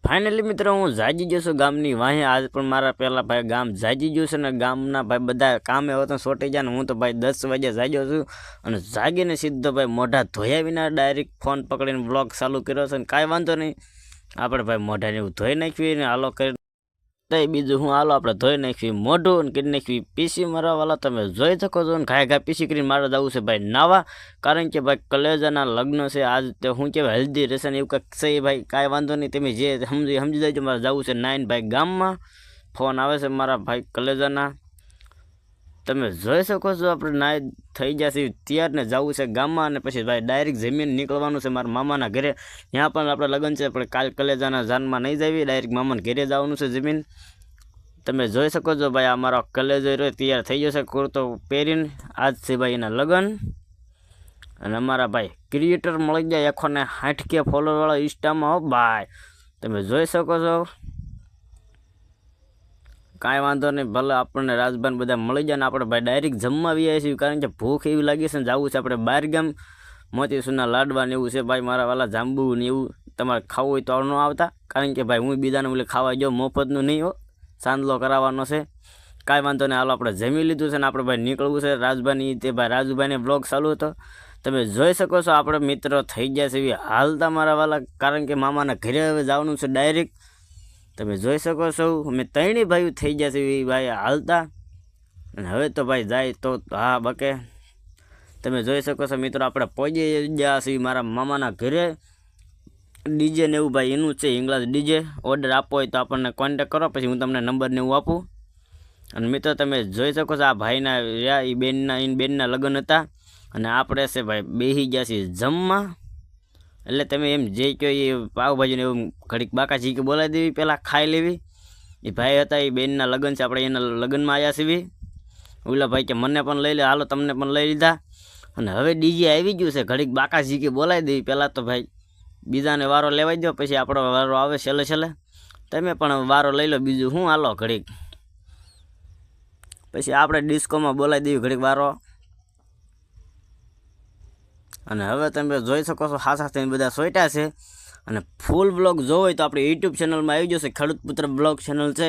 Finally મિત્રો હું જાગી ગયો છું ગામની વાહે। આજ પણ મારા પહેલા ભાઈ ગામ જાગી ગયું છે ને ગામના ભાઈ બધા કામે હોતો સોટી જાય ને હું તો ભાઈ 10 વાગે જાગ્યો છું અને જાગીને સીધો ભાઈ મોઢા ધોયા વિના ડાયરેક્ટ ફોન પકડીને બ્લોગ ચાલુ કર્યો છે ને કાંઈ વાંધો નહીં આપણે ભાઈ મોઢાને એવું ધોઈ નાખવી ને હાલો કરી તઈ બીજું હું હાલો આપણે ધોઈ નાખવી મોઢું ને કરી નાખવી પીસી મારવા વાળા તમે જોઈ શકો છો ને ઘા પીસી કરીને મારે જવું છે ભાઈ નાવા કારણ કે ભાઈ કલેજાના લગ્ન છે આજ તો શું કહેવાય હલ્દી રહેશે ને એવું કંઈક છે ભાઈ કાંઈ વાંધો નહીં તમે જે સમજી જાય મારે જવું છે નાઈન ભાઈ ગામમાં ફોન આવે છે મારા ભાઈ કલેજાના તમે જોઈ શકો છો આપણે નાઈ થઈ જશે તૈયાર ને જવું છે ગામમાં અને પછી ભાઈ ડાયરેક્ટ જમીન નીકળવાનું છે મારા મામાના ઘરે ત્યાં પણ આપણે લગ્ન છે પણ કાલ કલેજાના જાનમાં નહીં જવી ડાયરેક્ટ મામાના ઘરે જવાનું છે જમીન તમે જોઈ શકો છો ભાઈ અમારો કલેજો રહ્યો તૈયાર થઈ જશે કુર્તો પહેરીને આજ છે ભાઈ એના લગ્ન અને અમારા ભાઈ ક્રિએટર મળી જાય 160K ફોલોવરવાળા ઇન્સ્ટામાં હો ભાઈ તમે જોઈ શકો છો કાંઈ વાંધો નહીં ભલે આપણને રાજબાન બધા મળી જાય ને આપણે ભાઈ ડાયરેક્ટ જમવા આવીએ છીએ કારણ કે ભૂખ એવી લાગી છે ને જવું છે આપણે બહાર ગામ મોતીસૂરના લાડવા ને એવું છે ભાઈ મારા વાલા જાંબુ ને એવું તમારે ખાવું હોય તો ન આવતા કારણ કે ભાઈ હું બીજાને બોલે ખાવા જાઉં મફતનું નહીં હો સાંદલો કરાવવાનો છે કાંઈ વાંધો નહીં હાલો આપણે જમી લીધું છે ને આપણે ભાઈ નીકળવું છે રાજભાની તે ભાઈ રાજુભાઈને બ્લોગ ચાલુ હતો તમે જોઈ શકો છો આપણે મિત્રો થઈ ગયા છે એવી હાલતા મારા વાલા કારણ કે મામાના ઘરે હવે જવાનું છે ડાયરેક્ટ તમે જોઈ શકો છો અમે ત્રણેય ભાઈઓ થઈ ગયા છે એ ભાઈ હાલતા અને હવે તો ભાઈ જાય તો હા બકે તમે જોઈ શકો છો મિત્રો આપણે પહોંચી ગયા છીએ મારા મામાના ઘરે ડીજે ને એવું ભાઈ એનું છે ઇંગ્લિશ ડીજે ઓર્ડર આપવો હોય તો આપણને કોન્ટેક કરો પછી હું તમને નંબર ને એવું આપું અને મિત્રો તમે જોઈ શકો છો આ ભાઈના એ બેનના લગ્ન હતા અને આપણે છે ભાઈ બેસી ગયા છીએ જમવા એટલે તમે એમ જે કહો એ પાવભાજીને એવું ઘડીક બાકાજી કે બોલાવી દેવી પહેલાં ખાઈ લેવી એ ભાઈ હતા એ બેનના લગ્ન છે આપણે એના લગ્નમાં આવ્યા છીએ ઓલા ભાઈ કે મને પણ લઈ લે હાલો તમને પણ લઈ લીધા અને હવે ડીજે આવી ગયું છે ઘડીક બાકાજી કે બોલાવી દેવી પહેલાં તો ભાઈ બીજાને વારો લેવાઈ દો પછી આપણો વારો આવે છેલ્લે તમે પણ વારો લઈ લો બીજું હું હાલો ઘડીક પછી આપણે ડિસ્કોમાં બોલાવી દેવી ઘડીક વારો અને હવે તમે જોઈ શકો છો ખાસ થઈને બધા સોઈટા છે અને ફૂલ બ્લોગ જોવો હોય તો આપણે યુટ્યુબ ચેનલમાં આવી જશે ખેડૂત પુત્ર બ્લોગ ચેનલ છે